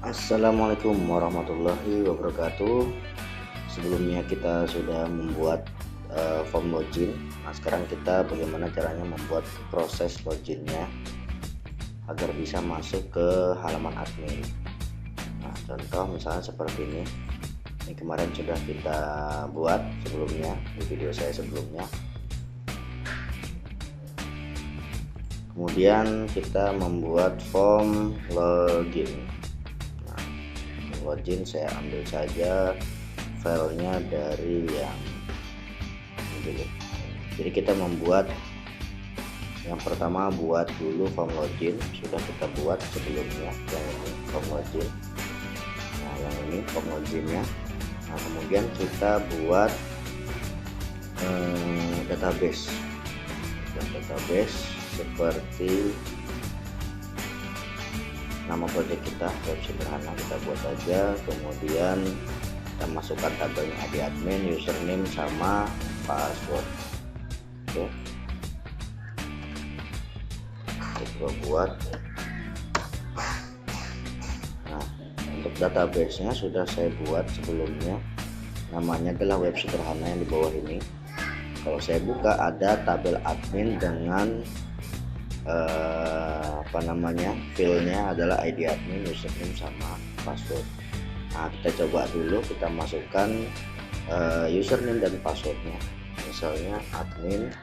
Assalamualaikum warahmatullahi wabarakatuh. Sebelumnya kita sudah membuat form login. Nah, sekarang kita bagaimana caranya membuat proses loginnya agar bisa masuk ke halaman admin. Nah, contoh misalnya seperti ini. Ini kemarin sudah kita buat sebelumnya di video saya sebelumnya. Kemudian kita membuat form login. Login saya ambil saja filenya dari yang ini. Jadi kita membuat yang pertama, buat dulu form login, sudah kita buat sebelumnya yang ini form login. Nah, yang ini form loginnya. Nah, kemudian kita buat database seperti nama project kita, web sederhana kita buat aja. Kemudian kita masukkan tabelnya admin, username sama password. Oke, kita buat. Nah, untuk database nya sudah saya buat sebelumnya, namanya adalah web sederhana yang di bawah ini. Kalau saya buka ada tabel admin dengan filenya adalah ID admin, username sama password. Nah, kita coba dulu, kita masukkan username dan passwordnya, misalnya admin,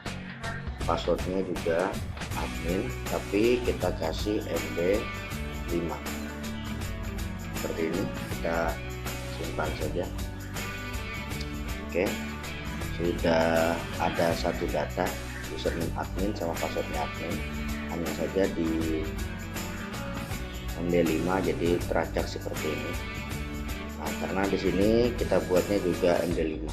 passwordnya juga admin, tapi kita kasih MD5 seperti ini. Kita simpan saja. Oke, sudah ada satu data, username admin sama passwordnya admin, hanya saja di MD5 jadi teracak seperti ini. Nah, karena di sini kita buatnya juga MD5.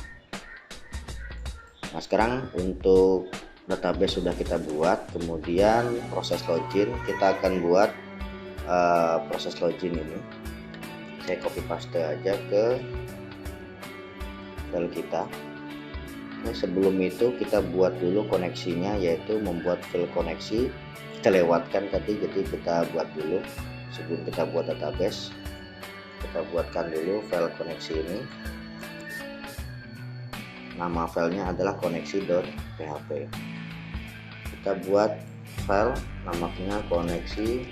Nah, sekarang untuk database sudah kita buat, kemudian proses login kita akan buat proses login ini. Saya copy paste aja ke file kita. Nah, sebelum itu kita buat dulu koneksinya, yaitu membuat file koneksi. Kita lewatkan tadi, jadi kita buat dulu sebelum kita buat database. Kita buatkan dulu file koneksi ini. Nama filenya adalah koneksi.php. Kita buat file namanya koneksi.php.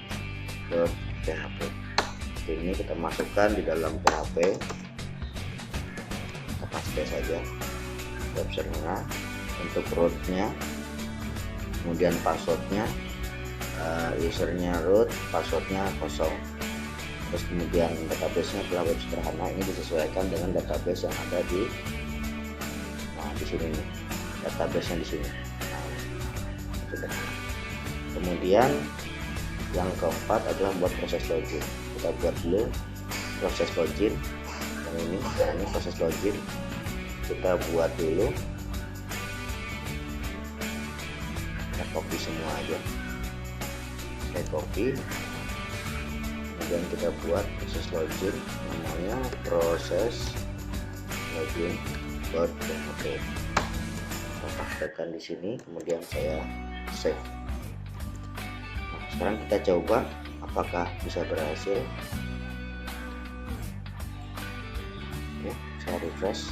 Ini kita masukkan di dalam PHP. Kita paste saja webservernya, untuk rootnya, kemudian passwordnya, usernya root, passwordnya kosong. Terus kemudian database-nya adalah web sederhana. Ini disesuaikan dengan database yang ada di sini nih, database yang di sini. Nah, sudah. Kemudian yang keempat adalah buat proses login. Kita buat dulu proses login yang ini. Nah, ini proses login kita buat dulu. Kita copy semua aja, saya copy. Kemudian kita buat proses login, namanya proses login.php. Kita pastekan di sini, kemudian saya save. Nah, sekarang kita coba apakah bisa berhasil. Oke, saya refresh,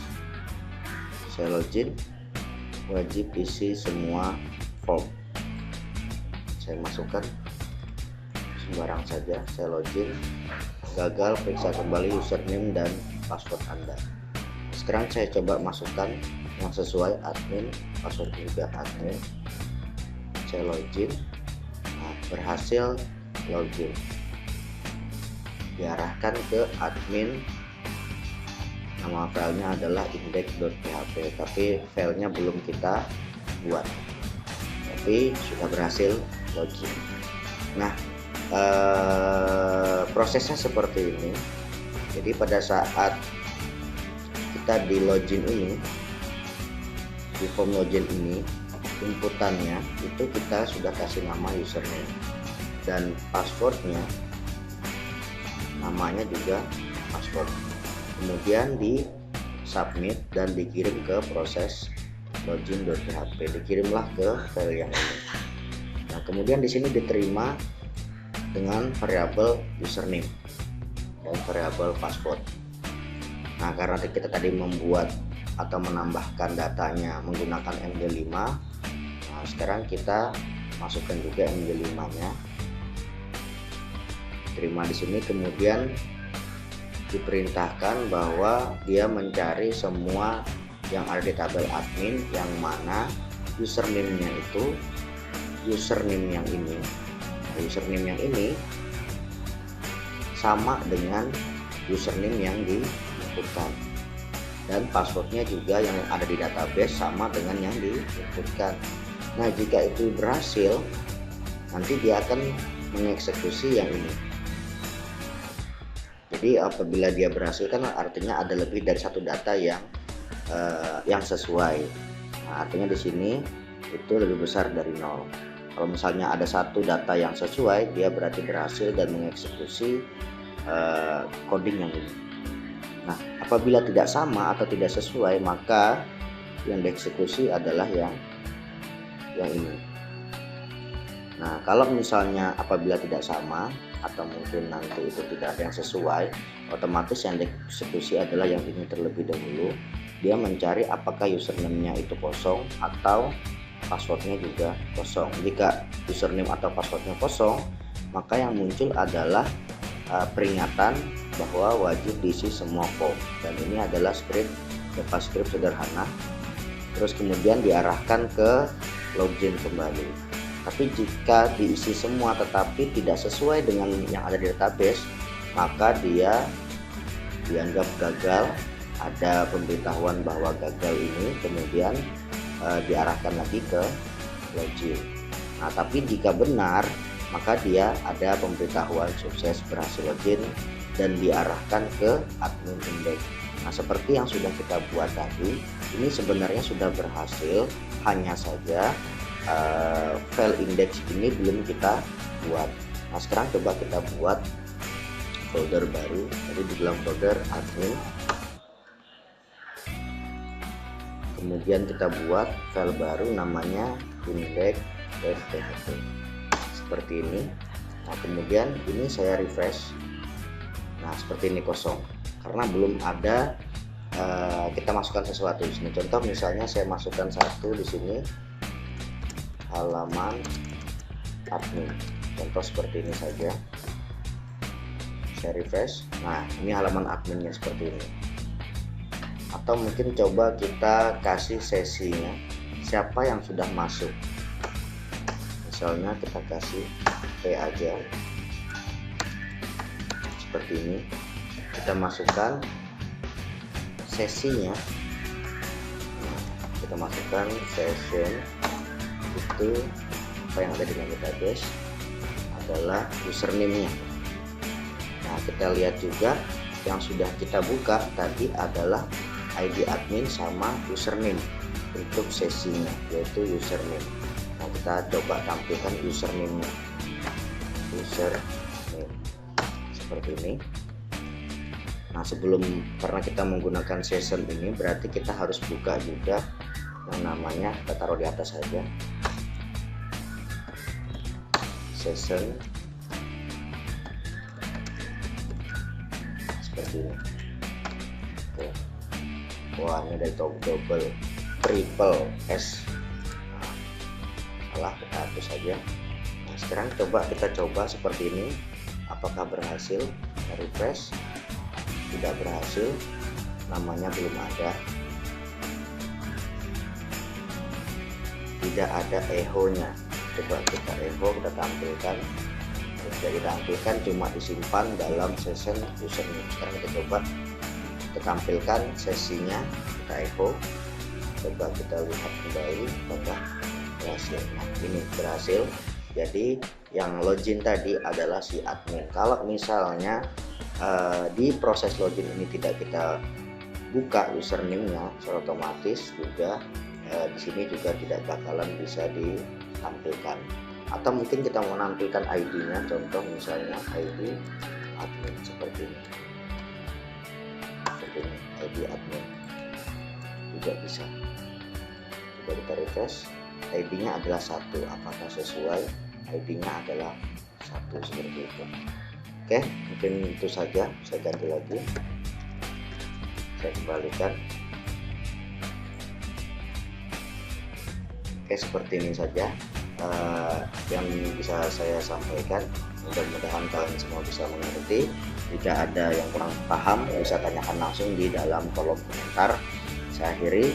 saya login. Wajib isi semua form, saya masukkan sembarang saja. Saya login, gagal, periksa kembali username dan password Anda. Sekarang saya coba masukkan yang sesuai admin, password juga admin. Saya login. Nah, berhasil login, diarahkan ke admin. Nama filenya adalah index.php, tapi filenya belum kita buat, tapi sudah berhasil login. Nah, prosesnya seperti ini. Jadi pada saat kita di login ini, di form login ini, inputannya itu kita sudah kasih nama username dan passwordnya, namanya juga password. Kemudian di submit dan dikirim ke proses login.php, dikirimlah ke file yang ini. Nah, kemudian di sini diterima dengan variabel username. dan variabel password. Nah, karena kita tadi membuat atau menambahkan datanya menggunakan MD5, nah sekarang kita masukkan juga MD5-nya. Terima di sini, kemudian diperintahkan bahwa dia mencari semua yang ada di tabel admin yang mana username-nya itu username yang ini. Nah, username yang ini sama dengan username yang diinputkan, dan passwordnya juga yang ada di database sama dengan yang diinputkan. Nah, jika itu berhasil, nanti dia akan mengeksekusi yang ini. Jadi apabila dia berhasil kan artinya ada lebih dari satu data yang sesuai. Nah, artinya di sini itu lebih besar dari 0. Kalau misalnya ada satu data yang sesuai, dia berarti berhasil dan mengeksekusi coding yang ini. Nah, apabila tidak sama atau tidak sesuai, maka yang dieksekusi adalah yang ini. Nah, kalau misalnya apabila tidak sama atau mungkin nanti itu tidak ada yang sesuai, otomatis yang dieksekusi adalah yang ini terlebih dahulu. Dia mencari apakah username-nya itu kosong atau passwordnya juga kosong. Jika username atau passwordnya kosong, maka yang muncul adalah peringatan bahwa wajib diisi semua form, dan ini adalah JavaScript sederhana. Terus kemudian diarahkan ke login kembali. Tapi jika diisi semua tetapi tidak sesuai dengan yang ada di database, maka dia dianggap gagal. Ada pemberitahuan bahwa gagal ini, kemudian diarahkan lagi ke login. Nah, tapi jika benar, maka dia ada pemberitahuan sukses berhasil login dan diarahkan ke admin index. Nah, seperti yang sudah kita buat tadi, ini sebenarnya sudah berhasil, hanya saja file index ini belum kita buat. Nah, sekarang coba kita buat folder baru. Jadi di dalam folder admin, kemudian kita buat file baru namanya index.php seperti ini. Nah, kemudian ini saya refresh. Nah, seperti ini kosong karena belum ada kita masukkan sesuatu di sini. Contoh misalnya saya masukkan satu di sini, halaman admin, contoh seperti ini saja. Saya refresh. Nah, ini halaman adminnya seperti ini. Atau mungkin coba kita kasih sesinya, siapa yang sudah masuk. Misalnya kita kasih P aja seperti ini. Kita masukkan sesinya. Nah, kita masukkan session itu apa yang ada di database adalah username-nya. Nah, kita lihat juga yang sudah kita buka tadi adalah ID admin sama username untuk sesinya, yaitu username. Nah, kita coba tampilkan username-nya. Username seperti ini. Nah, karena kita menggunakan session ini, berarti kita harus buka juga yang namanya, kita taruh di atas saja, session seperti ini. Oke. Wah, ini dari double triple S. Nah, salah, kita hapus saja. Nah, sekarang kita coba seperti ini, apakah berhasil. Refresh, tidak berhasil, namanya belum ada, tidak ada echo-nya. Coba kita echo, kita tampilkan, tidak ditampilkan, cuma disimpan dalam session username. Sekarang kita coba kita tampilkan sesinya, kita echo, coba kita lihat kembali apakah berhasil. Nah, ini berhasil. Jadi yang login tadi adalah si admin. Kalau misalnya di proses login ini tidak kita buka username-nya, secara otomatis juga di sini juga tidak bakalan bisa ditampilkan. Atau mungkin kita mau menampilkan ID-nya, contoh misalnya ID admin seperti ini. Seperti ini, ID admin juga bisa. Coba kita refresh, ID-nya adalah 1. Apakah sesuai? ID-nya adalah 1 seperti itu. Oke, mungkin itu saja. Saya ganti lagi, saya kembalikan. Oke, seperti ini saja yang bisa saya sampaikan. Mudah-mudahan kalian semua bisa mengerti. Jika ada yang kurang paham, bisa tanyakan langsung di dalam kolom komentar. Saya akhiri.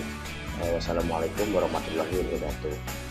Wassalamualaikum warahmatullahi wabarakatuh.